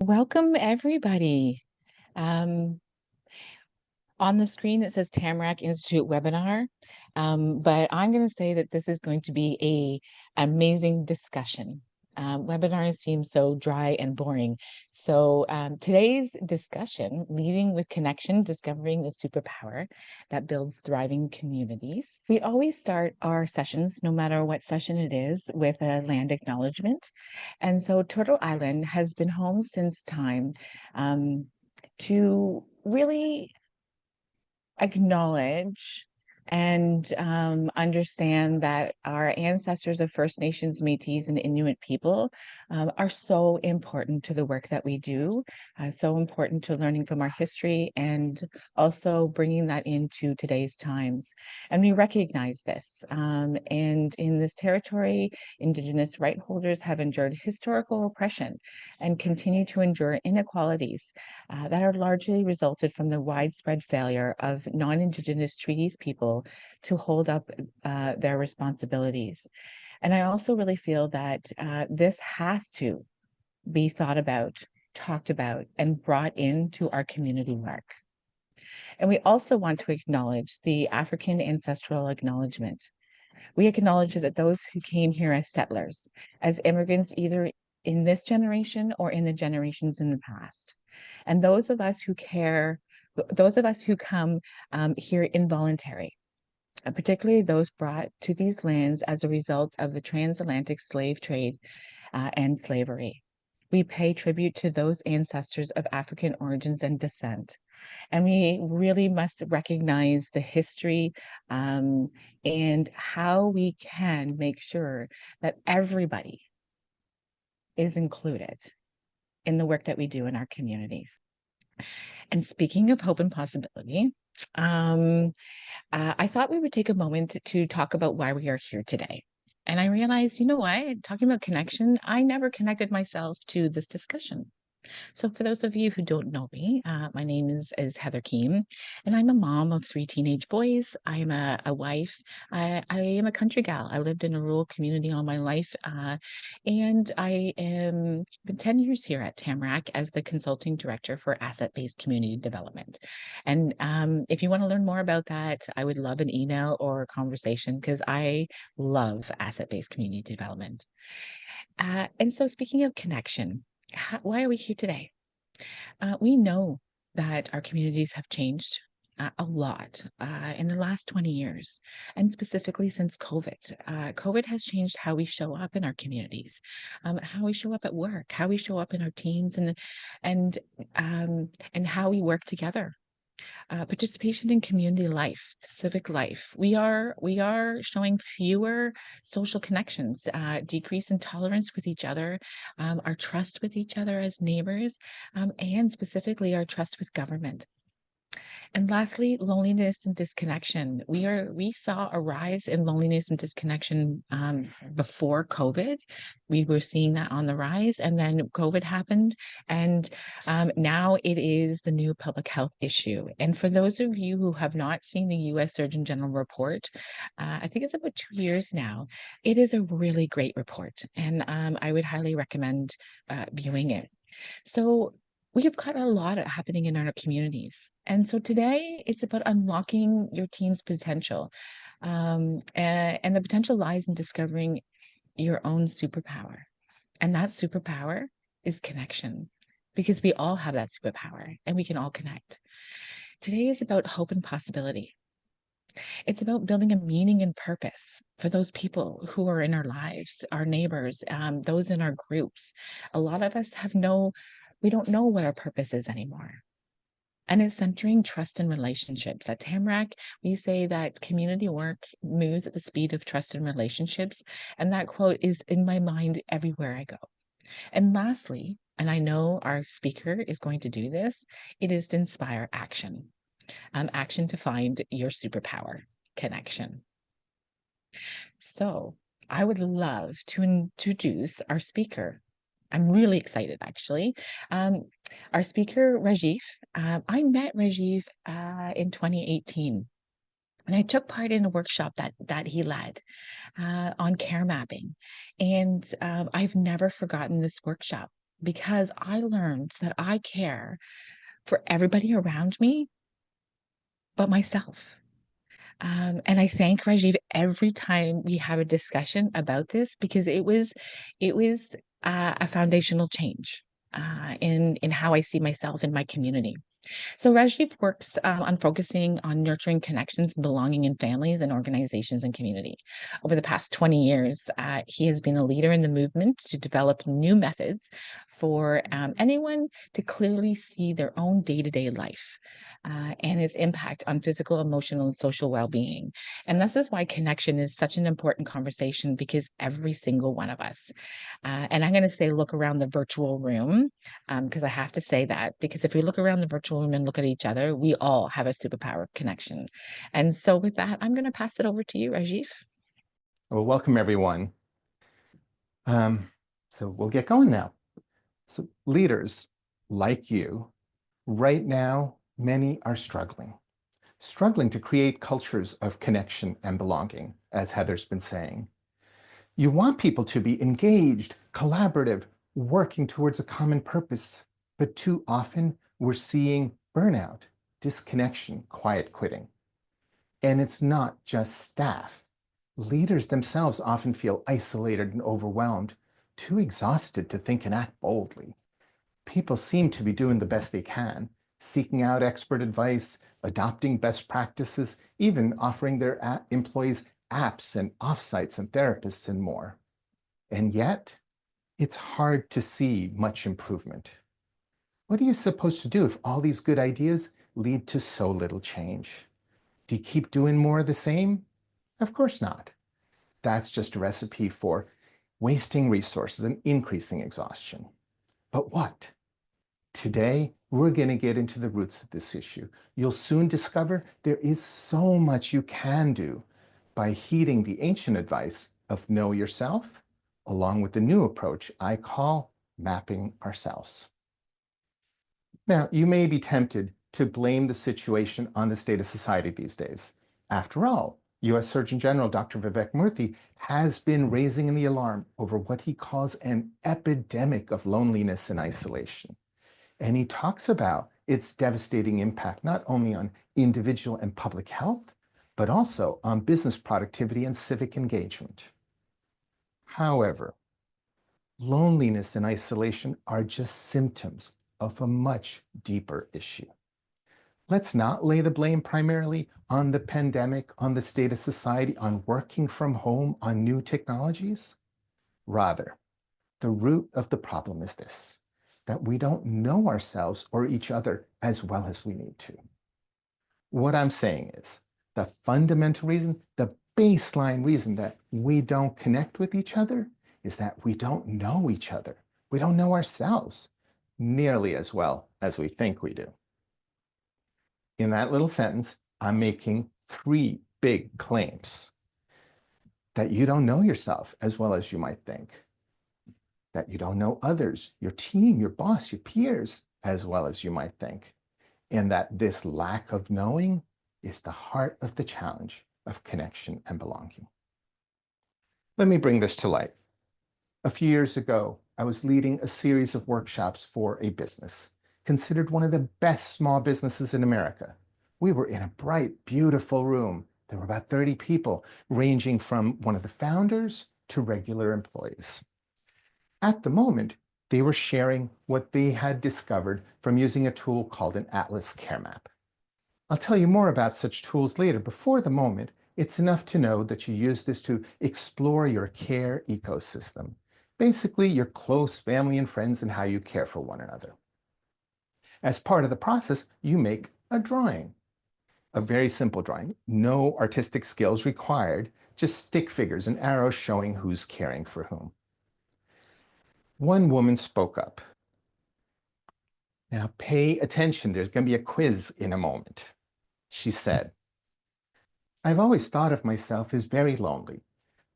Welcome, everybody. Um, on the screen, it says Tamarack Institute webinar, but I'm going to say that this is going to be an amazing discussion. Webinars seem so dry and boring. So today's discussion, Leading with Connection, Discovering the Superpower that Builds Thriving Communities. We always start our sessions, no matter what session it is, with a land acknowledgement. And so Turtle Island has been home since time to really acknowledge and understand that our ancestors of First Nations, Métis, and Inuit people are so important to the work that we do, so important to learning from our history and also bringing that into today's times. And we recognize this. And in this territory, Indigenous right holders have endured historical oppression and continue to endure inequalities that are largely resulted from the widespread failure of non-Indigenous treaties people to hold up their responsibilities. And I also really feel that this has to be thought about, talked about, and brought into our community work. And we also want to acknowledge the African Ancestral Acknowledgement. We acknowledge that those who came here as settlers, as immigrants, either in this generation or in the generations in the past, and those of us who care, those of us who come here involuntary, particularly those brought to these lands as a result of the transatlantic slave trade and slavery. We pay tribute to those ancestors of African origins and descent. And we really must recognize the history and how we can make sure that everybody is included in the work that we do in our communities. And speaking of hope and possibility, I thought we would take a moment to talk about why we are here today. And I realized, you know what, talking about connection, I never connected myself to this discussion. So for those of you who don't know me, my name is Heather Keam, and I'm a mom of 3 teenage boys. I am a wife. I am a country gal. I lived in a rural community all my life, and I am been 10 years here at Tamarack as the consulting director for asset-based community development. And if you want to learn more about that, I would love an email or a conversation because I love asset-based community development. And so speaking of connection, why are we here today? We know that our communities have changed a lot in the last 20 years, and specifically since COVID. COVID has changed how we show up in our communities, how we show up at work, how we show up in our teams, and and how we work together. Participation in community life, civic life. We are showing fewer social connections, decrease in tolerance with each other, our trust with each other as neighbors, and specifically our trust with government. And lastly, loneliness and disconnection. We saw a rise in loneliness and disconnection before COVID. We were seeing that on the rise, and then COVID happened, and now it is the new public health issue. And for those of you who have not seen the U.S. Surgeon General report, I think it's about 2 years now. It is a really great report, and I would highly recommend viewing it. So we've got a lot happening in our communities. And so today it's about unlocking your team's potential. And the potential lies in discovering your own superpower. And that superpower is connection, because we all have that superpower and we can all connect. Today is about hope and possibility. It's about building a meaning and purpose for those people who are in our lives, our neighbors, those in our groups. A lot of us we don't know what our purpose is anymore. And it's centering trust and relationships. At Tamarack, we say that community work moves at the speed of trust and relationships. And that quote is in my mind everywhere I go. And lastly, and I know our speaker is going to do this, it is to inspire action. Action to find your superpower, connection. So I would love to introduce our speaker. I'm really excited, actually. Our speaker, Rajiv, I met Rajiv in 2018. And I took part in a workshop that he led on care mapping. And I've never forgotten this workshop. because I learned that I care for everybody around me but myself. And I thank Rajiv every time we have a discussion about this because it was a foundational change in how I see myself in my community. So Rajiv works on focusing on nurturing connections, belonging in families and organizations and community. Over the past 20 years, he has been a leader in the movement to develop new methods for anyone to clearly see their own day-to-day life and its impact on physical, emotional, and social well-being. And this is why connection is such an important conversation because every single one of us, and I'm going to say, look around the virtual room because I have to say that because if we look around the virtual room and look at each other, we all have a superpower connection. And so with that, I'm going to pass it over to you, Rajiv. Well, welcome everyone. So we'll get going now. So leaders like you, right now, many are struggling to create cultures of connection and belonging, as Heather's been saying. You want people to be engaged, collaborative, working towards a common purpose, but too often we're seeing burnout, disconnection, quiet quitting. And it's not just staff. Leaders themselves often feel isolated and overwhelmed, too exhausted to think and act boldly. People seem to be doing the best they can, seeking out expert advice, adopting best practices, even offering their employees apps and offsites and therapists and more. And yet, it's hard to see much improvement. What are you supposed to do if all these good ideas lead to so little change? Do you keep doing more of the same? Of course not. That's just a recipe for wasting resources and increasing exhaustion. But what? Today, we're going to get into the roots of this issue. You'll soon discover there is so much you can do by heeding the ancient advice of know yourself, along with the new approach I call mapping ourselves. Now, you may be tempted to blame the situation on the state of society these days. After all, US Surgeon General Dr. Vivek Murthy has been raising the alarm over what he calls an epidemic of loneliness and isolation. And he talks about its devastating impact not only on individual and public health, but also on business productivity and civic engagement. However, loneliness and isolation are just symptoms of a much deeper issue. Let's not lay the blame primarily on the pandemic, on the state of society, on working from home, on new technologies. Rather, the root of the problem is this, that we don't know ourselves or each other as well as we need to. What I'm saying is the fundamental reason, the baseline reason that we don't connect with each other is that we don't know each other. We don't know ourselves nearly as well as we think we do. In that little sentence, I'm making three big claims. That you don't know yourself as well as you might think. That you don't know others, your team, your boss, your peers, as well as you might think. And that this lack of knowing is the heart of the challenge of connection and belonging. Let me bring this to life. A few years ago, I was leading a series of workshops for a business, considered one of the best small businesses in America. We were in a bright, beautiful room. There were about 30 people, ranging from one of the founders to regular employees. At the moment, they were sharing what they had discovered from using a tool called an Atlas Care Map. I'll tell you more about such tools later, but for the moment, it's enough to know that you use this to explore your care ecosystem. Basically, your close family and friends and how you care for one another. As part of the process, you make a drawing, a very simple drawing, no artistic skills required, just stick figures and arrows showing who's caring for whom. One woman spoke up. Now pay attention, there's going to be a quiz in a moment. She said, I've always thought of myself as very lonely.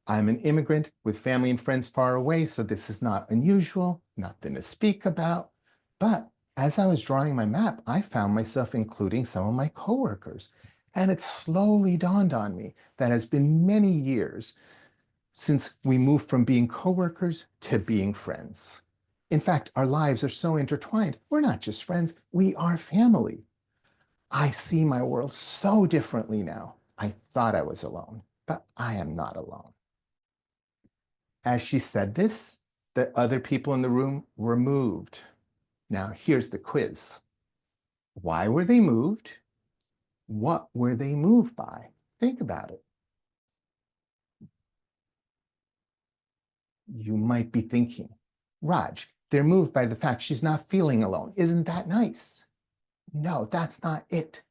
I'm an immigrant with family and friends far away, so this is not unusual, nothing to speak about. But as I was drawing my map, I found myself including some of my coworkers. And it slowly dawned on me that it's been many years since we moved from being coworkers to being friends. In fact, our lives are so intertwined. We're not just friends, we are family. I see my world so differently now. I thought I was alone, but I am not alone. As she said this, the other people in the room were moved. Now, here's the quiz. Why were they moved? What were they moved by? Think about it. You might be thinking, Raj, they're moved by the fact she's not feeling alone. Isn't that nice? No, that's not it.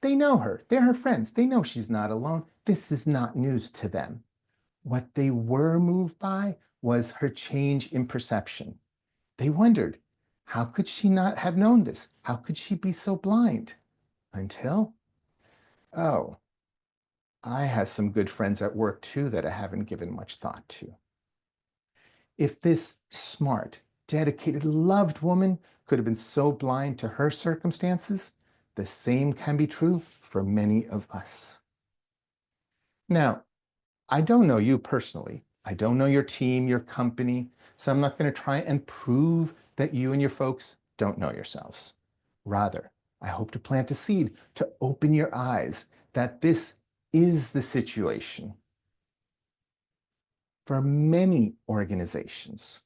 They know her. They're her friends. They know she's not alone. This is not news to them. What they were moved by was her change in perception. They wondered, how could she not have known this? How could she be so blind? Until, oh, I have some good friends at work too that I haven't given much thought to. If this smart, dedicated, loved woman could have been so blind to her circumstances, the same can be true for many of us. Now, I don't know you personally. I don't know your team, your company, so I'm not going to try and prove that you and your folks don't know yourselves. Rather, I hope to plant a seed to open your eyes that this is the situation for many organizations,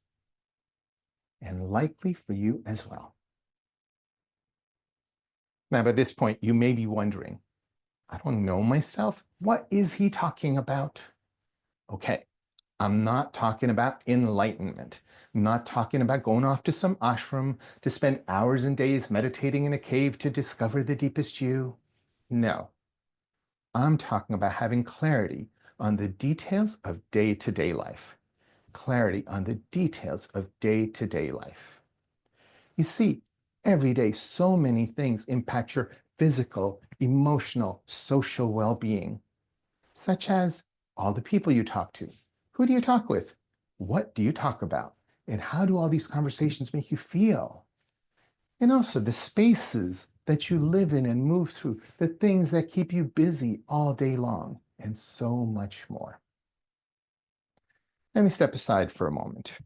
and likely for you as well. Now, by this point, you may be wondering, I don't know myself. What is he talking about? Okay, I'm not talking about enlightenment. I'm not talking about going off to some ashram to spend hours and days meditating in a cave to discover the deepest you. No, I'm talking about having clarity on the details of day-to-day life. Clarity on the details of day-to-day life. You see, every day, so many things impact your physical, emotional, social well-being, such as all the people you talk to. Who do you talk with? What do you talk about? And how do all these conversations make you feel? And also the spaces that you live in and move through, the things that keep you busy all day long, and so much more. Let me step aside for a moment.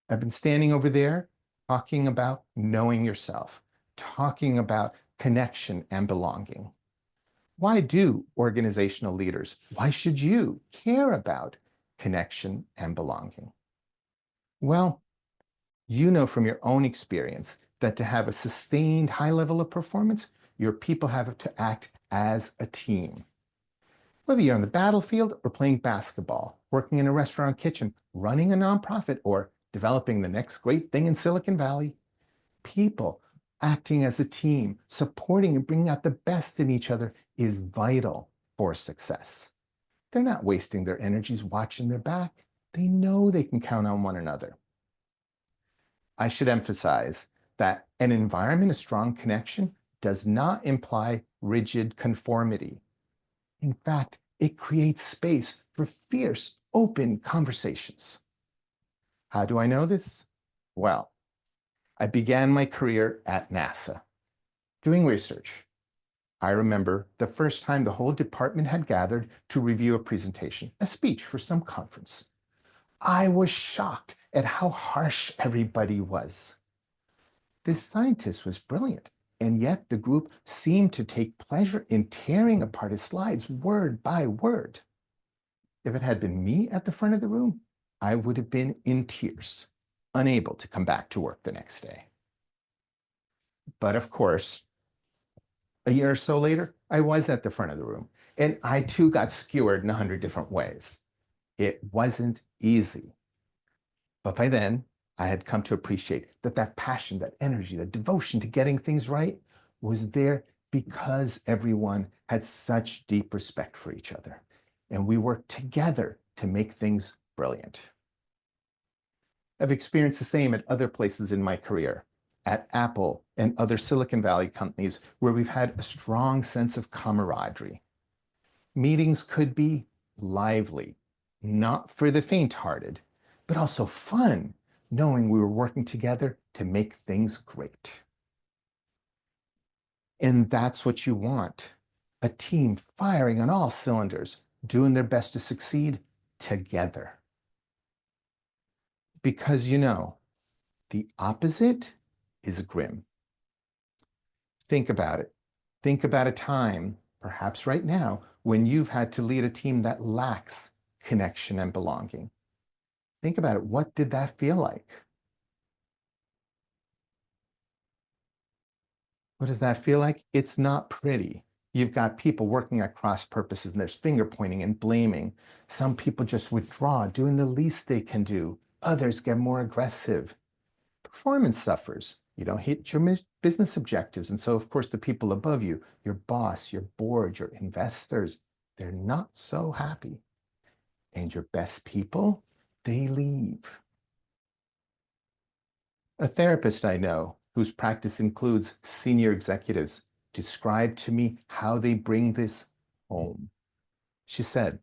I've been standing over there talking about knowing yourself, talking about connection and belonging. Why do organizational leaders, why should you care about connection and belonging? Well, you know from your own experience that to have a sustained high level of performance, your people have to act as a team. Whether you're on the battlefield or playing basketball, working in a restaurant kitchen, running a nonprofit, or developing the next great thing in Silicon Valley, people acting as a team, supporting and bringing out the best in each other is vital for success. They're not wasting their energies watching their back. They know they can count on one another. I should emphasize that an environment of strong connection does not imply rigid conformity. In fact, it creates space for fierce, open conversations. How do I know this? Well, I began my career at NASA doing research. I remember the first time the whole department had gathered to review a presentation, a speech for some conference. I was shocked at how harsh everybody was. This scientist was brilliant, and yet the group seemed to take pleasure in tearing apart his slides word by word. If it had been me at the front of the room, I would have been in tears, unable to come back to work the next day. But of course, a year or so later, I was at the front of the room, and I too got skewered in 100 different ways. It wasn't easy. But by then, I had come to appreciate that that passion, that energy, that devotion to getting things right was there because everyone had such deep respect for each other. And we worked together to make things brilliant. I've experienced the same at other places in my career, at Apple and other Silicon Valley companies where we've had a strong sense of camaraderie. Meetings could be lively, not for the faint-hearted, but also fun, knowing we were working together to make things great. And that's what you want, a team firing on all cylinders, doing their best to succeed together. Because you know, The opposite is grim. Think about it. Think about a time, perhaps right now, when you've had to lead a team that lacks connection and belonging. Think about it. What did that feel like? What does that feel like? It's not pretty. You've got people working at cross purposes and there's finger pointing and blaming. Some people just withdraw, doing the least they can do. Others get more aggressive. Performance suffers. You don't hit your business objectives. And so, of course, the people above you, your boss, your board, your investors, they're not so happy. And your best people, they leave. A therapist I know, whose practice includes senior executives, described to me how they bring this home. She said,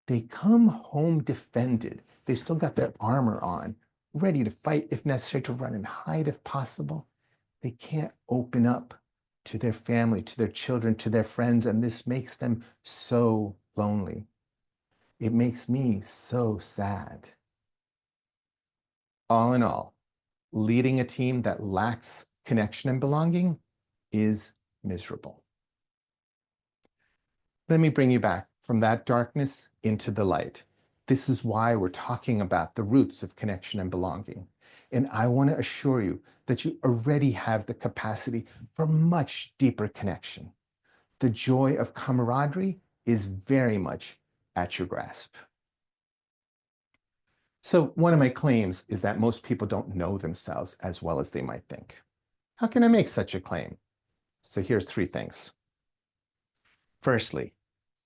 they come home defended. They still got their armor on, ready to fight if necessary, to run and hide if possible. They can't open up to their family, to their children, to their friends, and this makes them so lonely. It makes me so sad. All in all, leading a team that lacks connection and belonging is miserable. Let me bring you back from that darkness into the light. This is why we're talking about the roots of connection and belonging. And I want to assure you that you already have the capacity for much deeper connection. The joy of camaraderie is very much at your grasp. So one of my claims is that most people don't know themselves as well as they might think. How can I make such a claim? So here's three things. Firstly,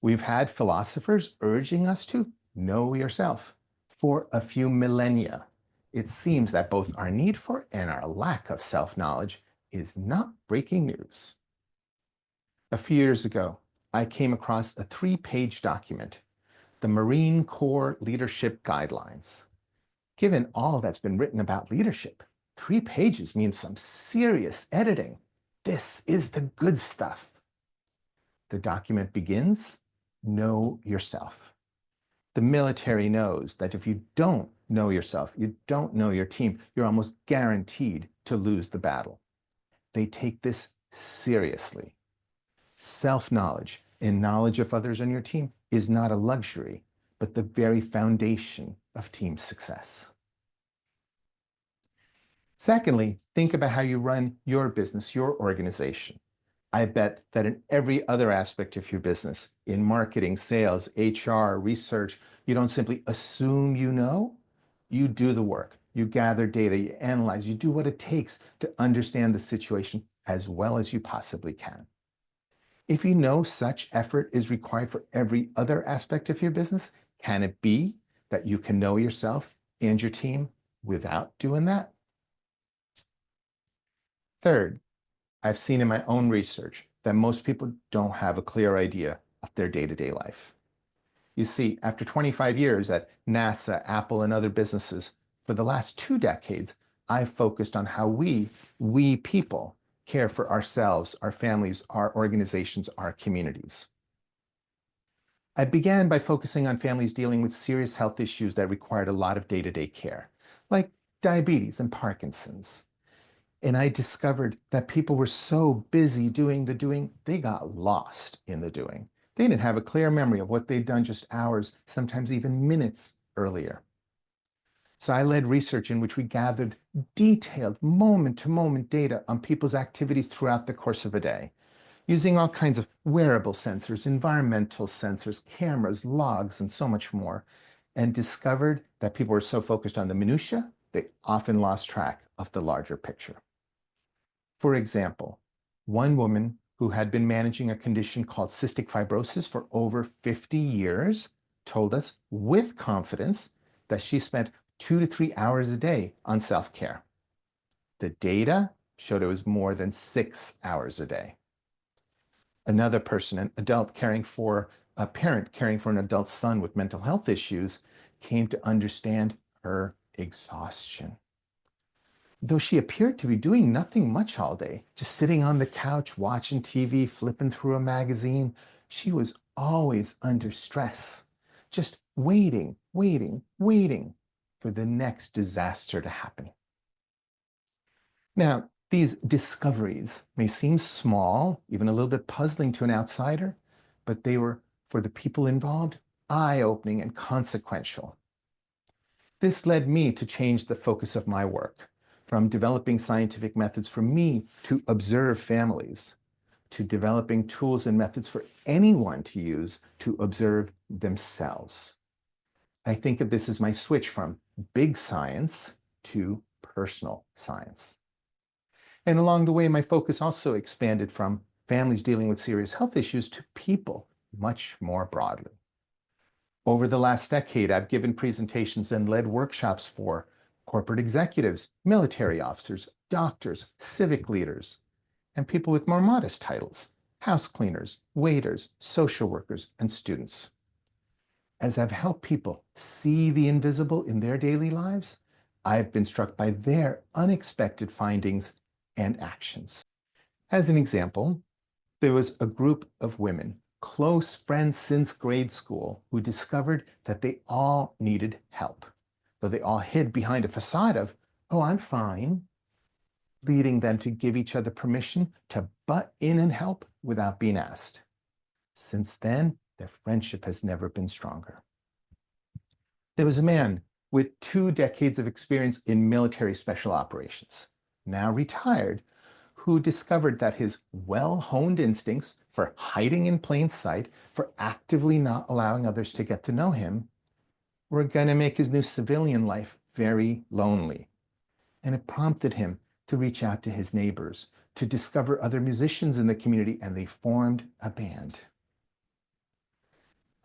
we've had philosophers urging us to know yourself for a few millennia. It seems that both our need for and our lack of self-knowledge is not breaking news. A few years ago, I came across a 3-page document, the Marine Corps Leadership Guidelines. Given all that's been written about leadership, 3 pages means some serious editing. This is the good stuff. The document begins, know yourself. The military knows that if you don't know yourself, you don't know your team, you're almost guaranteed to lose the battle. They take this seriously. Self-knowledge and knowledge of others on your team is not a luxury, but the very foundation of team success. Secondly, think about how you run your business, your organization. I bet that in every other aspect of your business, in marketing, sales, HR, research, you don't simply assume you know. You do the work. You gather data, you analyze, you do what it takes to understand the situation as well as you possibly can. If you know such effort is required for every other aspect of your business, can it be that you can know yourself and your team without doing that? Third, I've seen in my own research that most people don't have a clear idea of their day-to-day life. You see, after 25 years at NASA, Apple, and other businesses, for the last 2 decades, I've focused on how we people, care for ourselves, our families, our organizations, our communities. I began by focusing on families dealing with serious health issues that required a lot of day-to-day care, like diabetes and Parkinson's. And I discovered that people were so busy doing the doing, they got lost in the doing. They didn't have a clear memory of what they'd done just hours, sometimes even minutes earlier. So I led research in which we gathered detailed moment-to-moment data on people's activities throughout the course of a day, using all kinds of wearable sensors, environmental sensors, cameras, logs, and so much more, and discovered that people were so focused on the minutiae, they often lost track of the larger picture. For example, one woman who had been managing a condition called cystic fibrosis for over 50 years told us with confidence that she spent 2 to 3 hours a day on self-care. The data showed it was more than 6 hours a day. Another person, an adult caring for a parent caring for an adult son with mental health issues, came to understand her exhaustion. Though she appeared to be doing nothing much all day, just sitting on the couch, watching TV, flipping through a magazine, she was always under stress, just waiting for the next disaster to happen. Now, these discoveries may seem small, even a little bit puzzling to an outsider, but they were, for the people involved, eye-opening and consequential. This led me to change the focus of my work from developing scientific methods for me to observe families, to developing tools and methods for anyone to use to observe themselves. I think of this as my switch from big science to personal science. And along the way, my focus also expanded from families dealing with serious health issues to people much more broadly. Over the last decade, I've given presentations and led workshops for corporate executives, military officers, doctors, civic leaders, and people with more modest titles, house cleaners, waiters, social workers, and students. As I've helped people see the invisible in their daily lives, I've been struck by their unexpected findings and actions. As an example, there was a group of women, close friends since grade school, who discovered that they all needed help, though they all hid behind a facade of, oh, I'm fine, leading them to give each other permission to butt in and help without being asked. Since then, their friendship has never been stronger. There was a man with 2 decades of experience in military special operations, now retired, who discovered that his well-honed instincts for hiding in plain sight, for actively not allowing others to get to know him, were going to make his new civilian life very lonely. And it prompted him to reach out to his neighbors, to discover other musicians in the community, and they formed a band.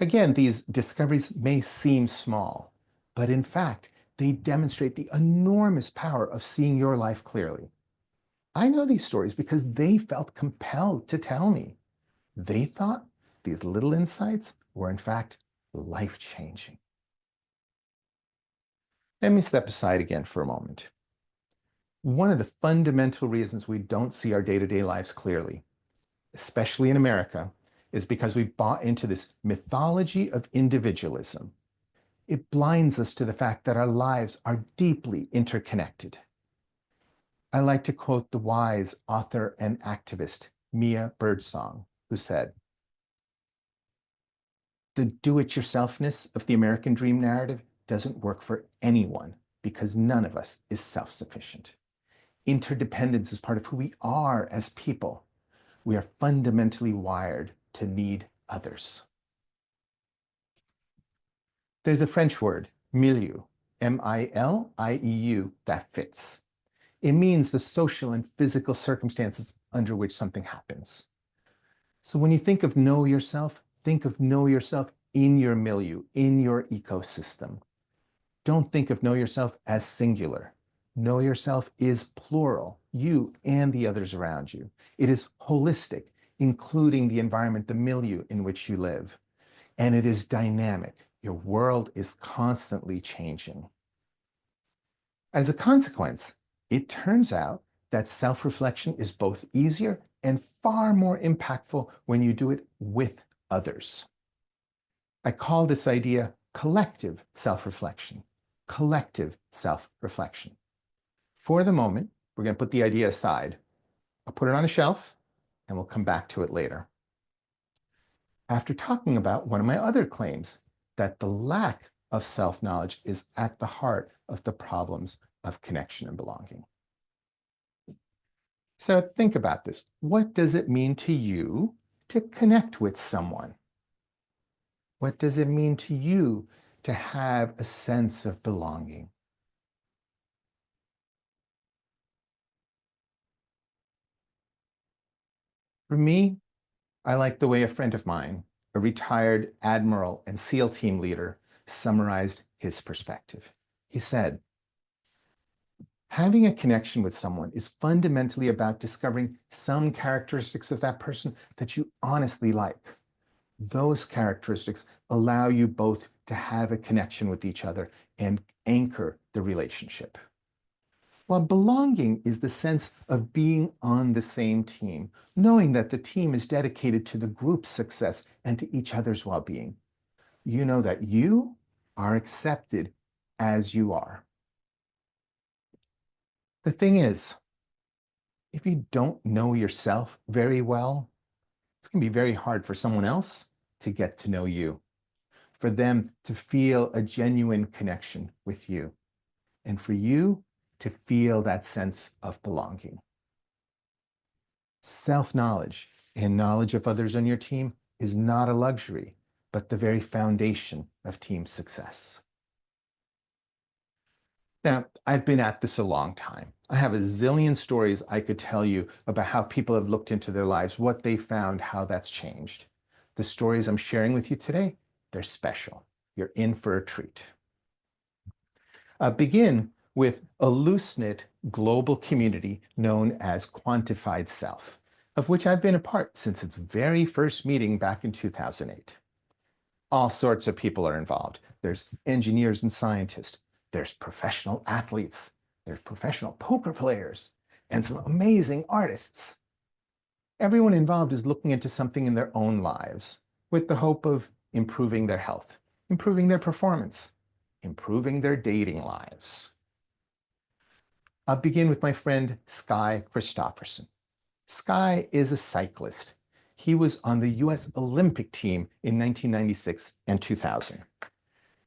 Again, these discoveries may seem small, but in fact, they demonstrate the enormous power of seeing your life clearly. I know these stories because they felt compelled to tell me. They thought these little insights were in fact life-changing. Let me step aside again for a moment. One of the fundamental reasons we don't see our day-to-day lives clearly, especially in America, is because we've bought into this mythology of individualism. It blinds us to the fact that our lives are deeply interconnected. I like to quote the wise author and activist Mia Birdsong, who said, "The do-it-yourselfness of the American dream narrative doesn't work for anyone because none of us is self-sufficient. Interdependence is part of who we are as people. We are fundamentally wired to need others." There's a French word, milieu, M-I-L-I-E-U, that fits. It means the social and physical circumstances under which something happens. So when you think of know yourself in your milieu, in your ecosystem. Don't think of know yourself as singular. Know yourself is plural, you and the others around you. It is holistic, including the environment, the milieu in which you live. And it is dynamic. Your world is constantly changing. As a consequence, it turns out that self-reflection is both easier and far more impactful when you do it with others. I call this idea collective self-reflection. Collective self-reflection. For the moment, we're going to put the idea aside. I'll put it on a shelf and we'll come back to it later. After talking about one of my other claims, that the lack of self-knowledge is at the heart of the problems of connection and belonging. So think about this. What does it mean to you to connect with someone? What does it mean to you to have a sense of belonging? For me, I like the way a friend of mine, a retired admiral and SEAL team leader, summarized his perspective. He said, having a connection with someone is fundamentally about discovering some characteristics of that person that you honestly like. Those characteristics allow you both to have a connection with each other and anchor the relationship. While belonging is the sense of being on the same team, knowing that the team is dedicated to the group's success and to each other's well-being. You know that you are accepted as you are. The thing is, you don't know yourself very well, it's going to be very hard for someone else to get to know you, for them to feel a genuine connection with you, and for you to feel that sense of belonging. Self-knowledge and knowledge of others on your team is not a luxury, but the very foundation of team success. Now, I've been at this a long time. I have a zillion stories I could tell you about how people have looked into their lives, what they found, how that's changed. The stories I'm sharing with you today, they're special. You're in for a treat. Begin with a loose-knit global community known as Quantified Self, of which I've been a part since its very first meeting back in 2008. All sorts of people are involved. There's engineers and scientists. There's professional athletes. There's professional poker players and some amazing artists. Everyone involved is looking into something in their own lives with the hope of improving their health, improving their performance, improving their dating lives. I'll begin with my friend Sky Christopherson. Sky is a cyclist. He was on the US Olympic team in 1996 and 2000.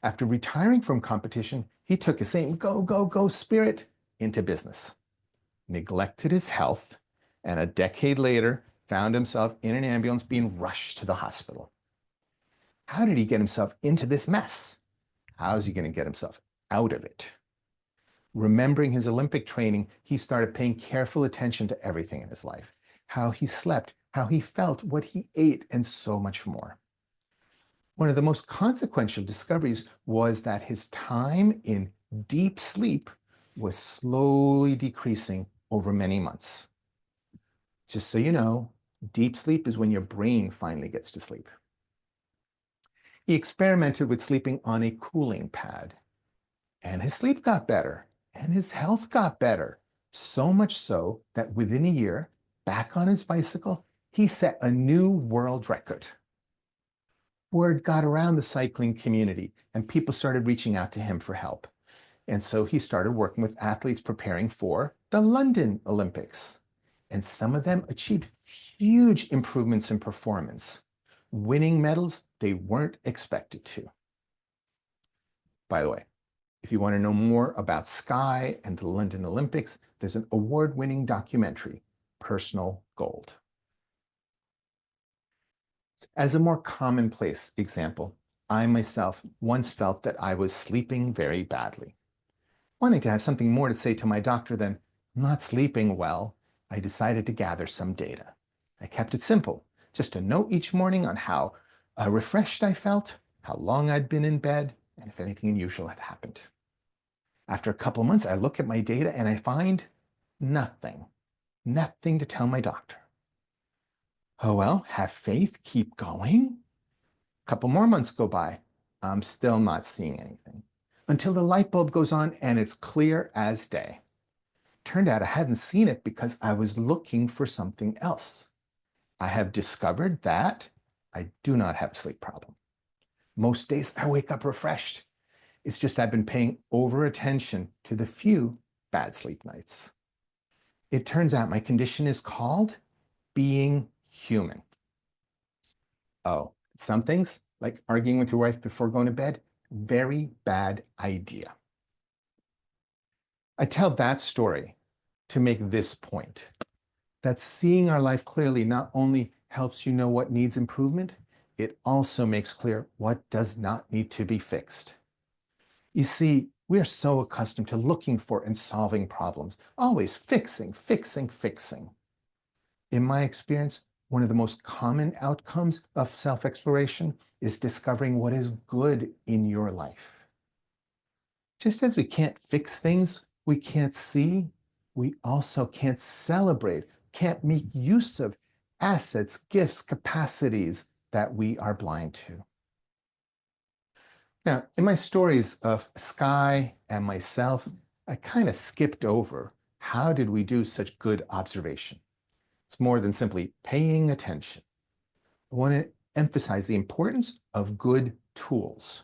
After retiring from competition, he took his same go, go, go spirit into business, neglected his health, and a decade later found himself in an ambulance being rushed to the hospital. How did he get himself into this mess? How's he going to get himself out of it? Remembering his Olympic training, he started paying careful attention to everything in his life, how he slept, how he felt, what he ate, and so much more. One of the most consequential discoveries was that his time in deep sleep was slowly decreasing over many months. Just so you know, deep sleep is when your brain finally gets to sleep. He experimented with sleeping on a cooling pad, and his sleep got better, and his health got better, so much so that within a year, back on his bicycle, he set a new world record. Word got around the cycling community, and people started reaching out to him for help. And so he started working with athletes preparing for the London Olympics. And some of them achieved huge improvements in performance, winning medals they weren't expected to. By the way, if you want to know more about Sky and the London Olympics, there's an award-winning documentary, Personal Gold. As a more commonplace example, I myself once felt that I was sleeping very badly. Wanting to have something more to say to my doctor than, "I'm not sleeping well," I decided to gather some data. I kept it simple, just a note each morning on how refreshed I felt, how long I'd been in bed, and if anything unusual had happened. After a couple months, I look at my data and I find nothing to tell my doctor. Oh well, have faith, keep going. A couple more months go by. I'm still not seeing anything until the light bulb goes on and it's clear as day. Turned out I hadn't seen it because I was looking for something else. I have discovered that I do not have a sleep problem. Most days I wake up refreshed. It's just I've been paying over attention to the few bad sleep nights. It turns out my condition is called being human. Oh, some things, like arguing with your wife before going to bed, very bad idea. I tell that story to make this point, that seeing our life clearly not only helps you know what needs improvement, it also makes clear what does not need to be fixed. You see, we are so accustomed to looking for and solving problems, always fixing, fixing, fixing. In my experience, one of the most common outcomes of self-exploration is discovering what is good in your life. Just as we can't fix things we can't see, we also can't celebrate, can't make use of assets, gifts, capacities that we are blind to. Now, in my stories of Sky and myself, I kind of skipped over how did we do such good observation. It's more than simply paying attention. I want to emphasize the importance of good tools.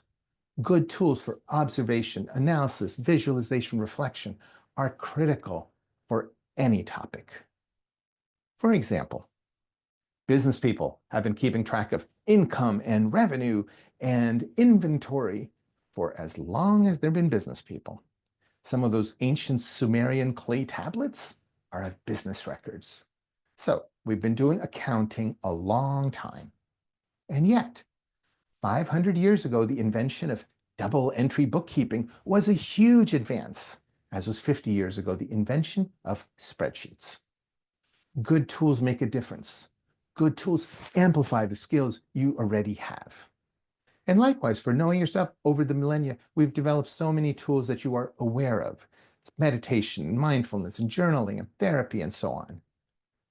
Good tools for observation, analysis, visualization, reflection are critical for any topic. For example, business people have been keeping track of income and revenue and inventory for as long as there have been business people. Some of those ancient Sumerian clay tablets are of business records. So we've been doing accounting a long time. And yet, 500 years ago, the invention of double entry bookkeeping was a huge advance, as was 50 years ago, the invention of spreadsheets. Good tools make a difference. Good tools amplify the skills you already have. And likewise, for knowing yourself over the millennia, we've developed so many tools that you are aware of. Meditation, mindfulness, and journaling, and therapy, and so on.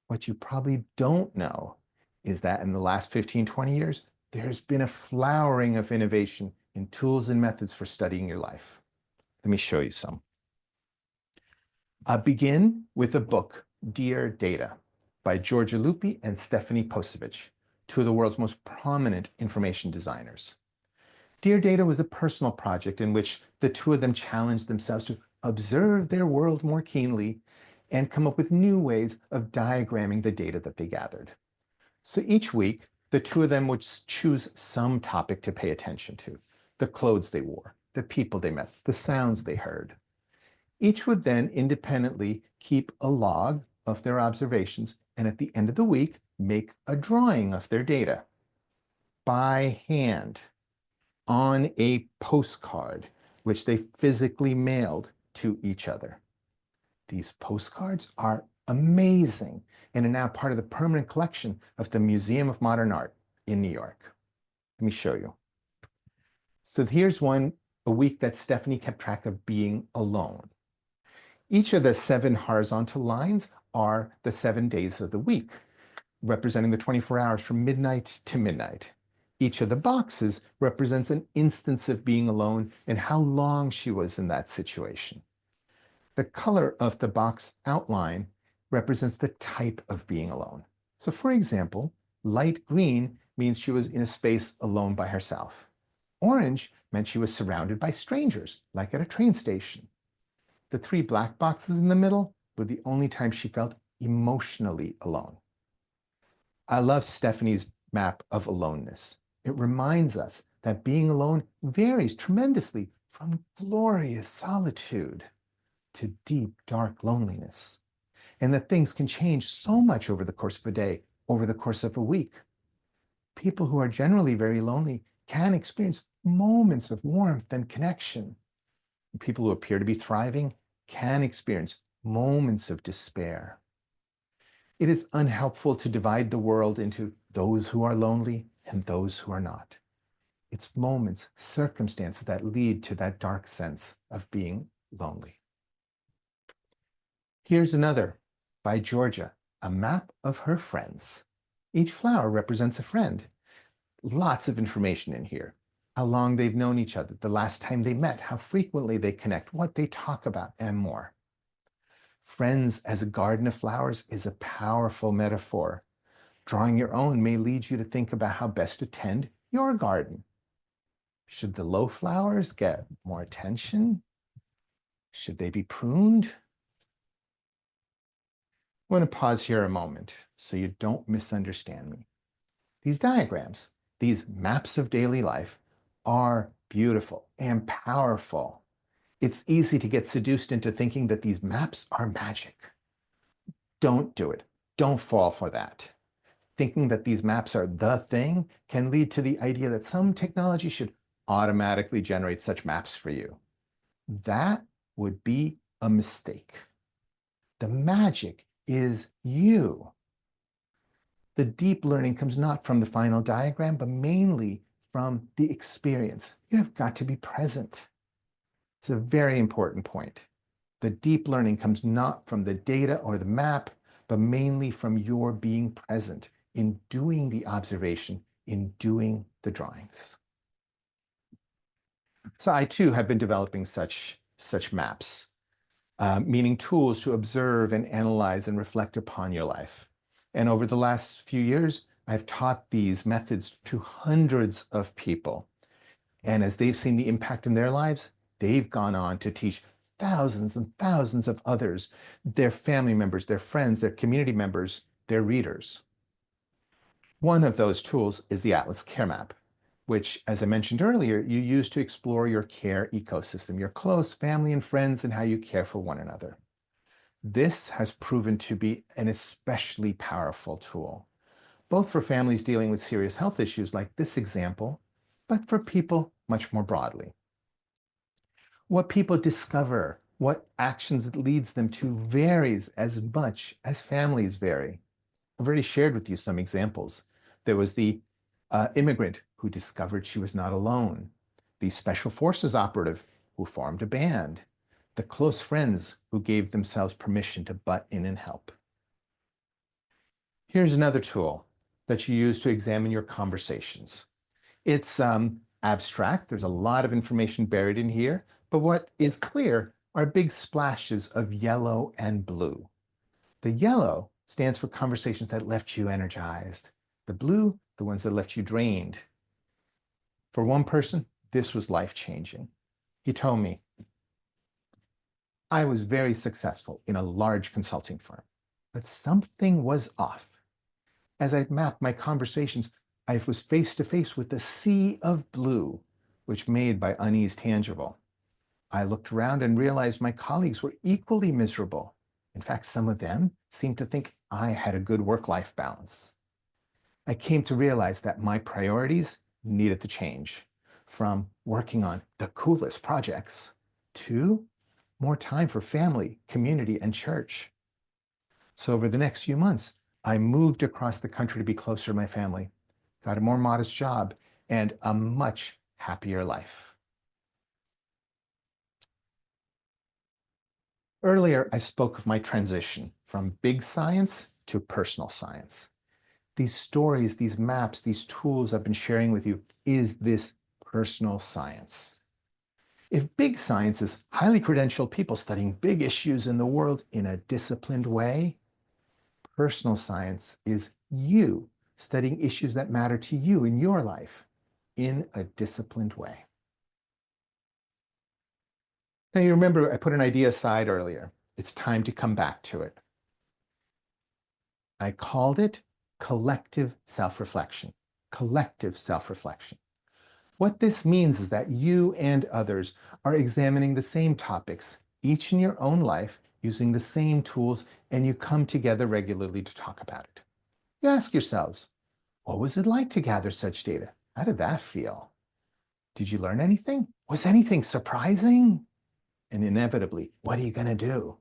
What you probably don't know is that in the last 15, 20 years, there's been a flowering of innovation in tools and methods for studying your life. Let me show you some. I'll begin with a book, Dear Data, by Georgia Lupi and Stephanie Posevich, two of the world's most prominent information designers. Dear Data was a personal project in which the two of them challenged themselves to observe their world more keenly and come up with new ways of diagramming the data that they gathered. So each week, the two of them would choose some topic to pay attention to: the clothes they wore, the people they met, the sounds they heard. Each would then independently keep a log of their observations and at the end of the week, make a drawing of their data by hand on a postcard, which they physically mailed to each other. These postcards are amazing and are now part of the permanent collection of the Museum of Modern Art in New York. Let me show you. So here's one, a week that Stephanie kept track of being alone. Each of the 7 horizontal lines are the 7 days of the week, representing the 24 hours from midnight to midnight. Each of the boxes represents an instance of being alone and how long she was in that situation. The color of the box outline represents the type of being alone. So for example, light green means she was in a space alone by herself. Orange meant she was surrounded by strangers, like at a train station. The 3 black boxes in the middle were the only time she felt emotionally alone. I love Stephanie's map of aloneness. It reminds us that being alone varies tremendously from glorious solitude to deep, dark loneliness, and that things can change so much over the course of a day, over the course of a week. People who are generally very lonely can experience moments of warmth and connection. People who appear to be thriving can experience moments of despair. It is unhelpful to divide the world into those who are lonely and those who are not. It's moments, circumstances that lead to that dark sense of being lonely. Here's another by Georgia, a map of her friends. Each flower represents a friend. Lots of information in here. How long they've known each other, the last time they met, how frequently they connect, what they talk about, and more. Friends as a garden of flowers is a powerful metaphor. Drawing your own may lead you to think about how best to tend your garden. Should the low flowers get more attention? Should they be pruned? I want to pause here a moment so you don't misunderstand me. These diagrams, these maps of daily life, are beautiful and powerful. It's easy to get seduced into thinking that these maps are magic. Don't do it. Don't fall for that. Thinking that these maps are the thing can lead to the idea that some technology should automatically generate such maps for you. That would be a mistake. The magic is you. The deep learning comes not from the final diagram, but mainly from the experience. You have got to be present. It's a very important point. The deep learning comes not from the data or the map, but mainly from your being present in doing the observation, in doing the drawings. So I too have been developing such maps, meaning tools to observe and analyze and reflect upon your life. And over the last few years, I've taught these methods to hundreds of people. And as they've seen the impact in their lives, they've gone on to teach thousands and thousands of others, their family members, their friends, their community members, their readers. One of those tools is the Atlas Care Map, which, as I mentioned earlier, you use to explore your care ecosystem, your close family and friends, and how you care for one another. This has proven to be an especially powerful tool, both for families dealing with serious health issues like this example, but for people much more broadly. What people discover, what actions it leads them to varies as much as families vary. I've already shared with you some examples. There was the immigrant who discovered she was not alone, the special forces operative who formed a band, the close friends who gave themselves permission to butt in and help. Here's another tool that you use to examine your conversations. It's abstract. There's a lot of information buried in here, but what is clear are big splashes of yellow and blue. The yellow stands for conversations that left you energized. The blue, the ones that left you drained. For one person, this was life-changing. He told me, I was very successful in a large consulting firm, but something was off. As I mapped my conversations, I was face to face with the sea of blue, which made my unease tangible. I looked around and realized my colleagues were equally miserable. In fact, some of them seemed to think I had a good work-life balance. I came to realize that my priorities needed to change, from working on the coolest projects to more time for family, community, and church. So over the next few months, I moved across the country to be closer to my family, got a more modest job, and a much happier life. Earlier, I spoke of my transition from big science to personal science. These stories, these maps, these tools I've been sharing with you is this personal science. If big science is highly credentialed people studying big issues in the world in a disciplined way, personal science is you studying issues that matter to you in your life in a disciplined way. Now, you remember I put an idea aside earlier. It's time to come back to it. I called it collective self-reflection. Collective self-reflection. What this means is that you and others are examining the same topics, each in your own life, using the same tools, and you come together regularly to talk about it. You ask yourselves, what was it like to gather such data? How did that feel? Did you learn anything? Was anything surprising? And inevitably, what are you going to do?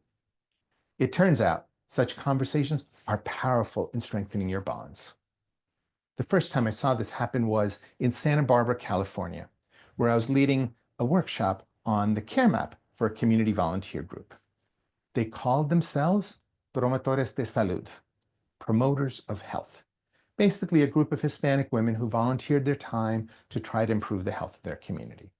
It turns out such conversations are powerful in strengthening your bonds. The first time I saw this happen was in Santa Barbara, California, where I was leading a workshop on the care map for a community volunteer group. They called themselves Promotores de Salud, promoters of health. Basically a group of Hispanic women who volunteered their time to try to improve the health of their community.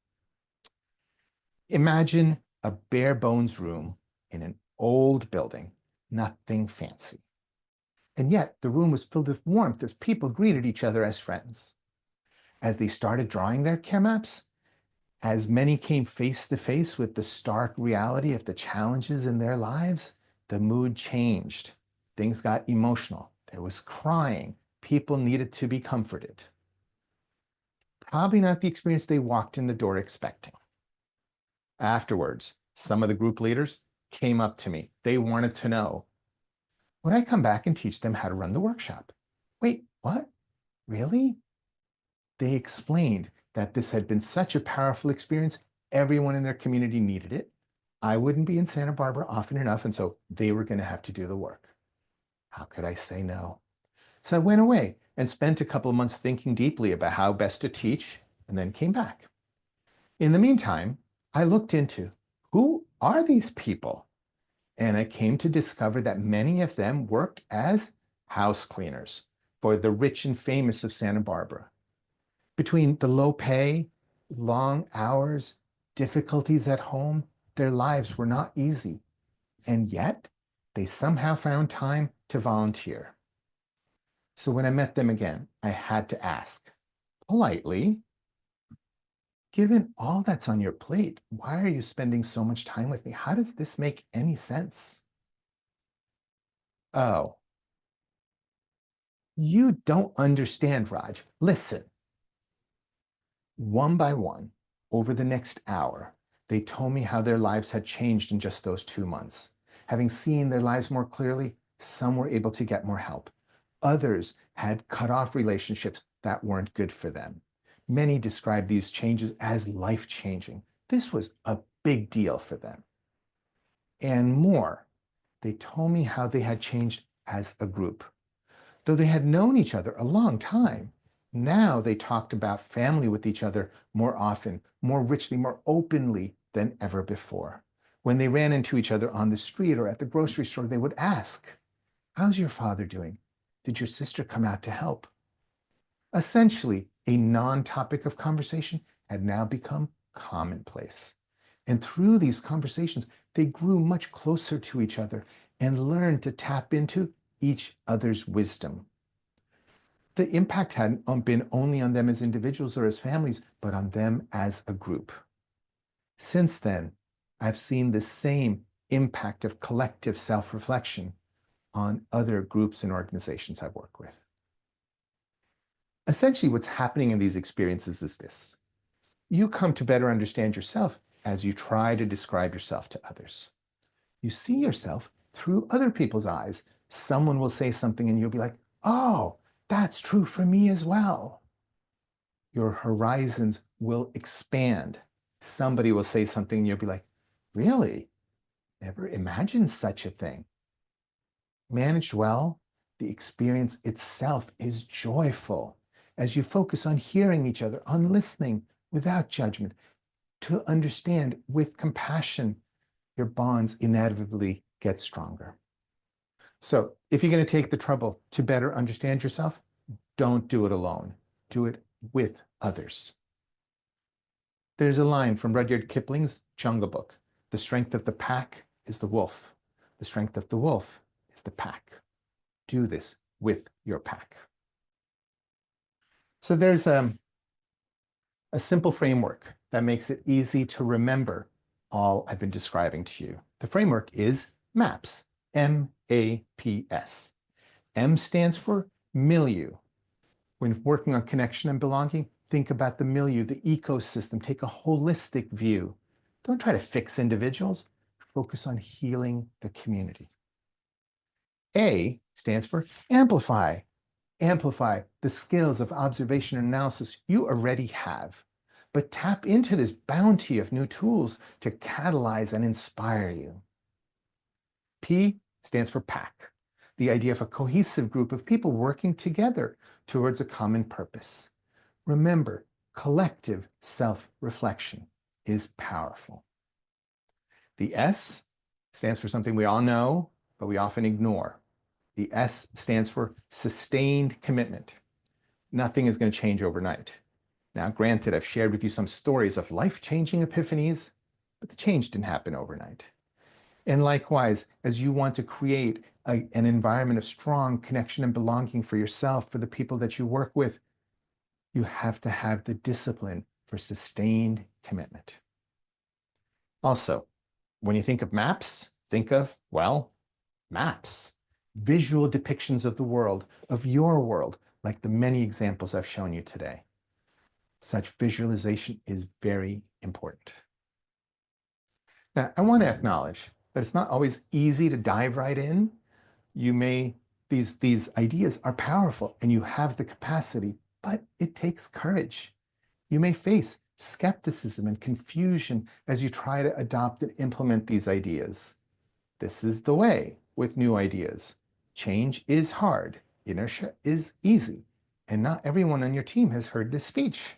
Imagine a bare bones room in an old building, nothing fancy. And yet the room was filled with warmth as people greeted each other as friends. As they started drawing their care maps, as many came face to face with the stark reality of the challenges in their lives, the mood changed. Things got emotional. There was crying. People needed to be comforted. Probably not the experience they walked in the door expecting. Afterwards, some of the group leaders came up to me. They wanted to know, would I come back and teach them how to run the workshop? Wait, what? Really? They explained that this had been such a powerful experience. Everyone in their community needed it. I wouldn't be in Santa Barbara often enough, and so they were going to have to do the work. How could I say no? So I went away and spent a couple of months thinking deeply about how best to teach, and then came back. In the meantime, I looked into who are these people? And I came to discover that many of them worked as house cleaners for the rich and famous of Santa Barbara. Between the low pay, long hours, difficulties at home, their lives were not easy. And yet, they somehow found time to volunteer. So when I met them again, I had to ask, politely, given all that's on your plate, why are you spending so much time with me? How does this make any sense? Oh, You don't understand, Raj. Listen. One by one, over the next hour, they told me how their lives had changed in just those 2 months. Having seen their lives more clearly, some were able to get more help. Others had cut off relationships that weren't good for them. Many described these changes as life-changing. This was a big deal for them. And more, they told me how they had changed as a group. Though they had known each other a long time, now they talked about family with each other more often, more richly, more openly than ever before. When they ran into each other on the street or at the grocery store, they would ask, "How's your father doing? Did your sister come out to help?" Essentially, a non-topic of conversation had now become commonplace. And through these conversations, they grew much closer to each other and learned to tap into each other's wisdom. The impact hadn't been only on them as individuals or as families, but on them as a group. Since then, I've seen the same impact of collective self-reflection on other groups and organizations I work with. Essentially, what's happening in these experiences is this. You come to better understand yourself as you try to describe yourself to others. You see yourself through other people's eyes. Someone will say something and you'll be like, "Oh, that's true for me as well." Your horizons will expand. Somebody will say something and you'll be like, "Really? Never imagined such a thing." Managed well, the experience itself is joyful as you focus on hearing each other, on listening without judgment, to understand with compassion. Your bonds inevitably get stronger. So if you're going to take the trouble to better understand yourself, don't do it alone. Do it with others. There's a line from Rudyard Kipling's Jungle Book. The strength of the pack is the wolf. The strength of the wolf is the pack. Do this with your pack. So there's a simple framework that makes it easy to remember all I've been describing to you. The framework is MAPS, M-A-P-S. M stands for milieu. When working on connection and belonging, think about the milieu, the ecosystem. Take a holistic view. Don't try to fix individuals. Focus on healing the community. A stands for amplify. Amplify the skills of observation and analysis you already have, but tap into this bounty of new tools to catalyze and inspire you. P stands for pack, the idea of a cohesive group of people working together towards a common purpose. Remember, collective self-reflection is powerful. The S stands for something we all know, but we often ignore. The S stands for sustained commitment. Nothing is going to change overnight. Now, granted, I've shared with you some stories of life-changing epiphanies, but the change didn't happen overnight. And likewise, as you want to create an environment of strong connection and belonging for yourself, for the people that you work with, you have to have the discipline for sustained commitment. Also, when you think of maps, think of, well, maps. Visual depictions of the world, of your world, like the many examples I've shown you today. Such visualization is very important. Now, I want to acknowledge that it's not always easy to dive right in. These ideas are powerful and you have the capacity, but it takes courage. You may face skepticism and confusion as you try to adopt and implement these ideas. This is the way with new ideas. Change is hard, inertia is easy, and not everyone on your team has heard this speech.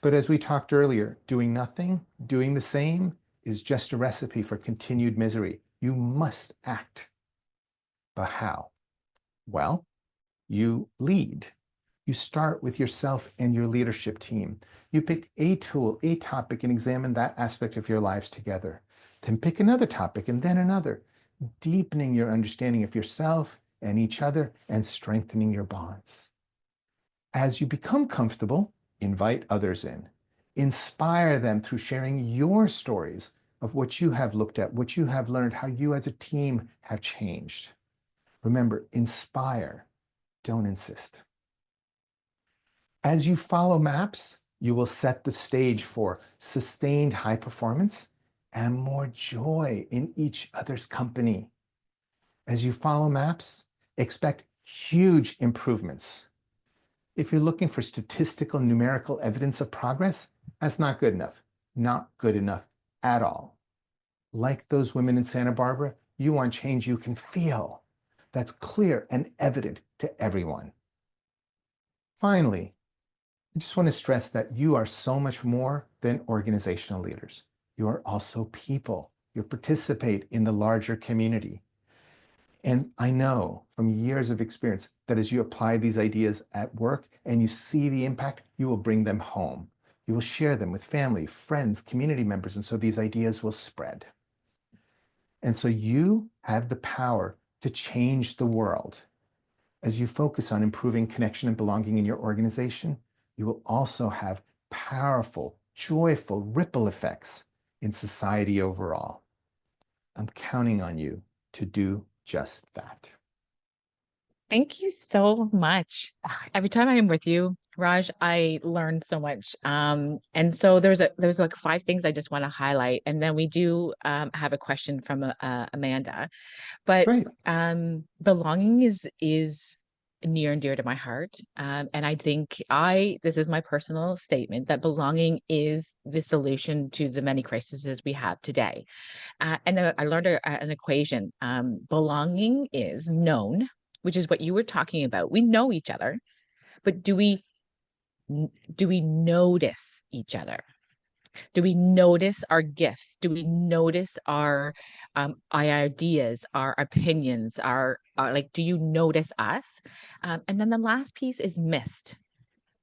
But as we talked earlier, doing nothing, doing the same, is just a recipe for continued misery. You must act. But how? Well, you lead. You start with yourself and your leadership team. You pick a tool, a topic, and examine that aspect of your lives together. Then pick another topic and then another, deepening your understanding of yourself and each other and strengthening your bonds. As you become comfortable, invite others in. Inspire them through sharing your stories of what you have looked at, what you have learned, how you as a team have changed. Remember, inspire, don't insist. As you follow maps, you will set the stage for sustained high performance and more joy in each other's company. As you follow maps, expect huge improvements. If you're looking for statistical numerical evidence of progress, that's not good enough. Not good enough at all. Like those women in Santa Barbara, you want change you can feel. That's clear and evident to everyone. Finally, I just want to stress that you are so much more than organizational leaders. You are also people. You participate in the larger community. And I know from years of experience that as you apply these ideas at work and you see the impact, you will bring them home. You will share them with family, friends, community members, and so these ideas will spread. And so you have the power to change the world. As you focus on improving connection and belonging in your organization, you will also have powerful, joyful ripple effects in society overall. I'm counting on you to do just that. Thank you so much. Every time I am with you, Raj, I learn so much. And so there's like 5 things I just want to highlight, and then we do have a question from Amanda. But Great. belonging is near and dear to my heart. And I think this is my personal statement that belonging is the solution to the many crises we have today. And I learned an equation. Belonging is known, which is what you were talking about. We know each other, but do we notice each other? Do we notice our gifts? Do we notice our ideas, our opinions, our like? Do you notice us? And then the last piece is missed.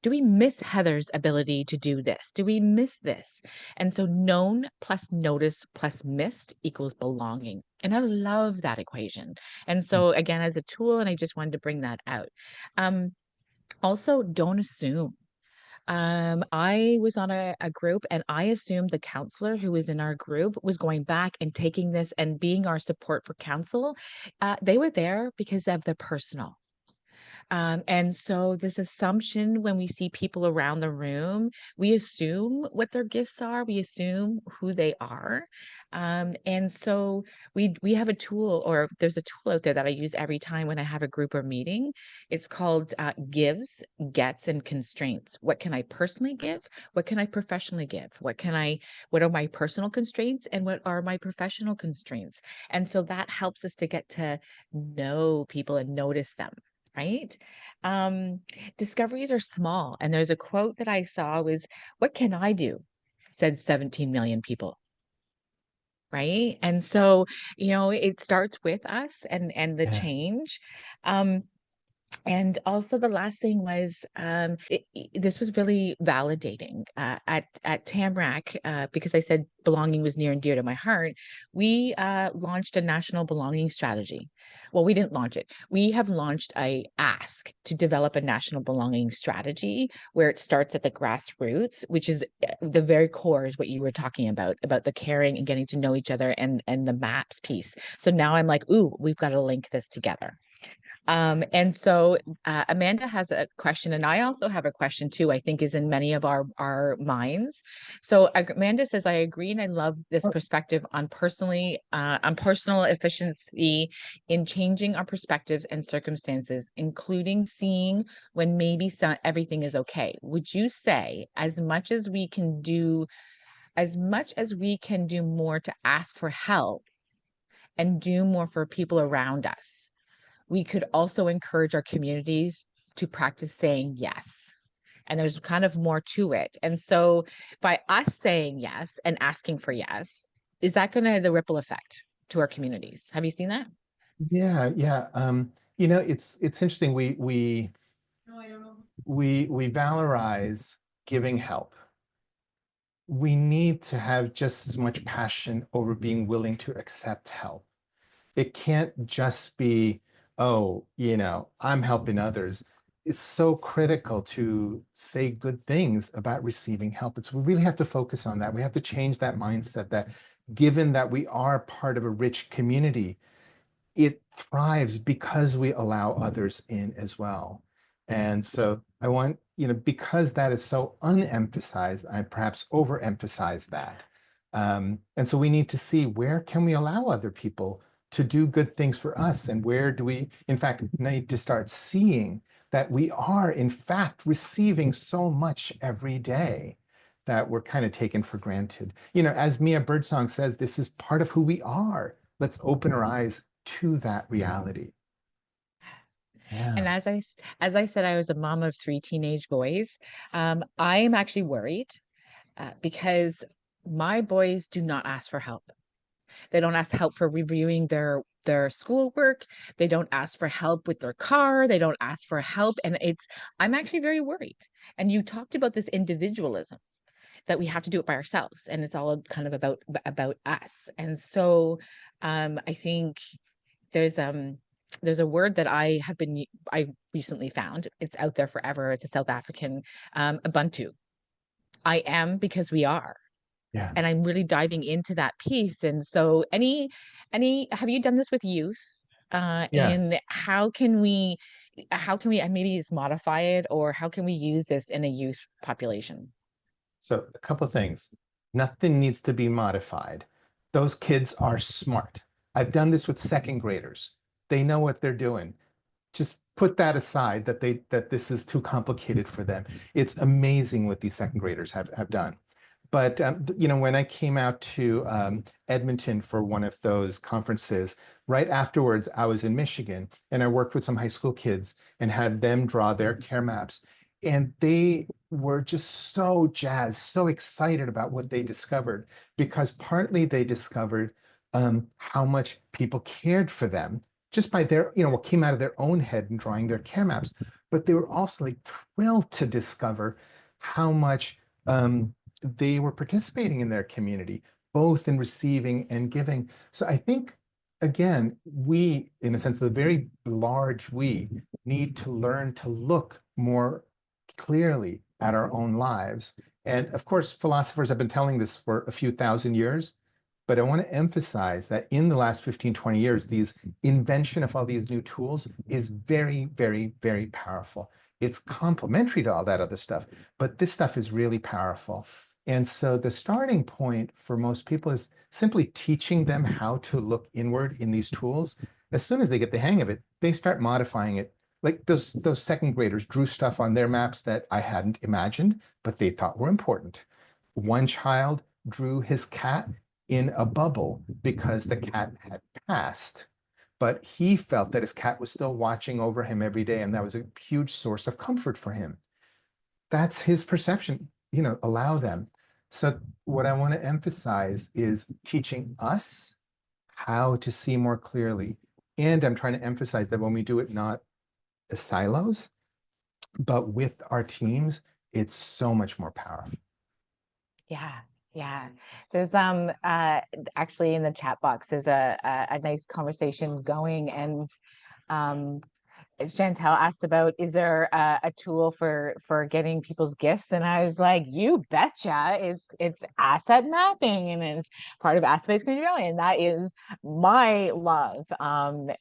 Do we miss Heather's ability to do this? Do we miss this? And so known plus notice plus missed equals belonging. And I love that equation. And so again, as a tool, and I just wanted to bring that out. Also, don't assume. I was on a group and I assumed the counselor who was in our group was going back and taking this and being our support for counsel. They were there because of the personal. And so this assumption when we see people around the room, we assume what their gifts are, we assume who they are. And so we have a tool, or there's a tool out there that I use every time when I have a group or meeting. It's called gives, gets, and constraints. What can I personally give? What can I professionally give? What are my personal constraints and what are my professional constraints? And so that helps us to get to know people and notice them. Right? Um, Discoveries are small. And there's a quote that I saw was, "What can I do?" said 17 million people. Right. And so, it starts with us and the Yeah. change. Um, and also the last thing was, this was really validating at Tamarack, because I said belonging was near and dear to my heart. We launched a national belonging strategy. Well, we didn't launch it. We have launched a ask to develop a national belonging strategy where it starts at the grassroots, which is the very core is what you were talking about the caring and getting to know each other and the maps piece. So now I'm like, ooh, we've got to link this together. And so Amanda has a question, and I also have a question too, I think is in many of our minds. So Amanda says, I agree, and I love this perspective on personal efficiency in changing our perspectives and circumstances, including seeing when maybe everything is okay. Would you say as much as we can do more to ask for help and do more for people around us, we could also encourage our communities to practice saying yes? And there's kind of more to it. And so by us saying yes and asking for yes, is that going to have the ripple effect to our communities? Have you seen that? Yeah, yeah. It's interesting. We valorize giving help. We need to have just as much passion over being willing to accept help. It can't just be, oh, I'm helping others. It's so critical to say good things about receiving help. We really have to focus on that. We have to change that mindset that given that we are part of a rich community, it thrives because we allow others in as well. And so I want, because that is so unemphasized, I perhaps overemphasize that. And so we need to see, where can we allow other people to do good things for us? And where do we, in fact, need to start seeing that we are, in fact, receiving so much every day that we're kind of taken for granted. As Mia Birdsong says, this is part of who we are. Let's open our eyes to that reality. And Yeah. as I said, I was a mom of three teenage boys. I am actually worried because my boys do not ask for help. They don't ask help for reviewing their schoolwork. They don't ask for help with their car. They don't ask for help, and I'm actually very worried. And you talked about this individualism, that we have to do it by ourselves, and it's all kind of about us. And so I think there's um there's a word that I recently found. It's out there forever. It's a South African Ubuntu. I am because we are. Yeah. And I'm really diving into that piece. And so have you done this with youth? And Yes. how can we and maybe it's modify it, or how can we use this in a youth population? So a couple of things. Nothing needs to be modified. Those kids are smart. I've done this with second graders. They know what they're doing. Just put that aside, that this is too complicated for them. It's amazing what these second graders have done. But when I came out to Edmonton for one of those conferences, right afterwards, I was in Michigan and I worked with some high school kids and had them draw their care maps. And they were just so jazzed, so excited about what they discovered, because partly they discovered how much people cared for them just by what came out of their own head and drawing their care maps. But they were also like thrilled to discover how much they were participating in their community, both in receiving and giving. So I think, again, we, in a sense, the very large we, need to learn to look more clearly at our own lives. And of course, philosophers have been telling this for a few thousand years. But I want to emphasize that in the last 15, 20 years, these invention of all these new tools is very, very, very powerful. It's complementary to all that other stuff, but this stuff is really powerful. And so the starting point for most people is simply teaching them how to look inward in these tools. As soon as they get the hang of it, they start modifying it. Like those second graders drew stuff on their maps that I hadn't imagined, but they thought were important. One child drew his cat in a bubble because the cat had passed, but he felt that his cat was still watching over him every day, and that was a huge source of comfort for him. That's his perception. Allow them. So what I want to emphasize is teaching us how to see more clearly. And I'm trying to emphasize that when we do it not as silos, but with our teams, it's so much more powerful. Yeah, yeah. There's actually in the chat box there's a nice conversation going, and um Chantel asked about, is there a tool for getting people's gifts? And I was like, you betcha. It's asset mapping, and it's part of asset-based control, and that is my love.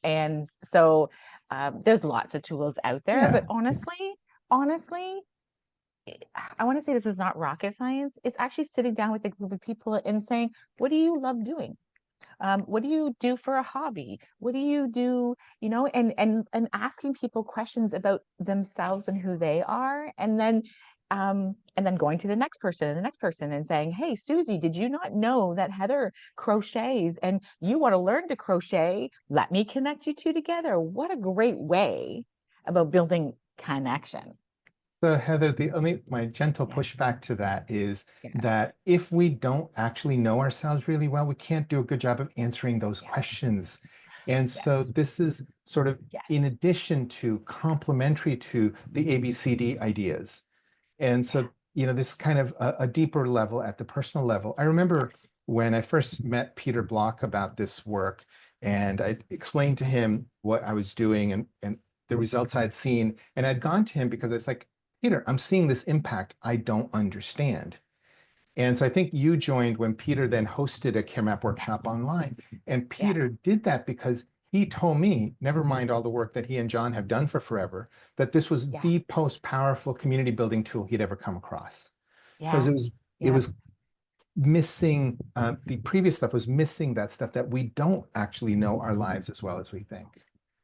And so there's lots of tools out there, Yeah. but honestly, I want to say this is not rocket science. It's actually sitting down with a group of people and saying, what do you love doing? What do you do for a hobby? What do you do, and asking people questions about themselves and who they are, and then going to the next person and the next person and saying, hey, Susie, did you not know that Heather crochets and you want to learn to crochet? Let me connect you two together. What a great way about building connection. So Heather, my gentle Yeah, pushback to that is yeah, that if we don't actually know ourselves really well, we can't do a good job of answering those yes, questions. And so yes, this is sort of in yes, addition to, complementary to the ABCD ideas. And yeah, so, this kind of a deeper level at the personal level. I remember when I first met Peter Block about this work, and I explained to him what I was doing and the results I'd seen. And I'd gone to him because it's like, Peter, I'm seeing this impact I don't understand. And so I think you joined when Peter then hosted a care map yeah, workshop online. And yeah, Peter did that because he told me, never mind all the work that he and John have done for forever, that this was Yeah. the most powerful community building tool he'd ever come across. Because Yeah. it Yeah. was missing, the previous stuff was missing that stuff that we don't actually know our lives as well as we think.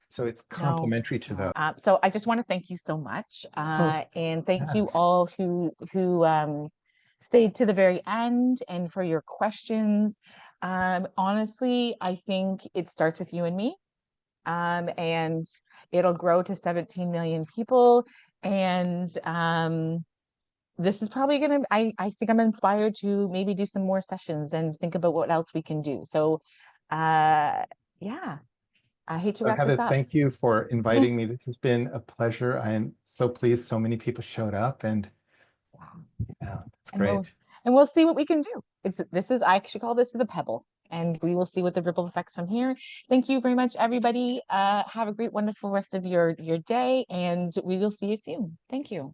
So it's No, complementary to no. the, So I just want to thank you so much, oh, and thank yeah. you all who stayed to the very end and for your questions. Honestly, I think it starts with you and me, and it'll grow to 17 million people. And this is probably gonna. I think I'm inspired to maybe do some more sessions and think about what else we can do. So, yeah, I hate to So wrap Heather, this up. thank you for inviting me. This has been a pleasure. I am so pleased so many people showed up, and yeah, it's and we'll great. and we'll see what we can do. This is I actually call this the pebble, and we will see what the ripple effects from here. Thank you very much, everybody. Have a great, wonderful rest of your day, and we will see you soon. Thank you.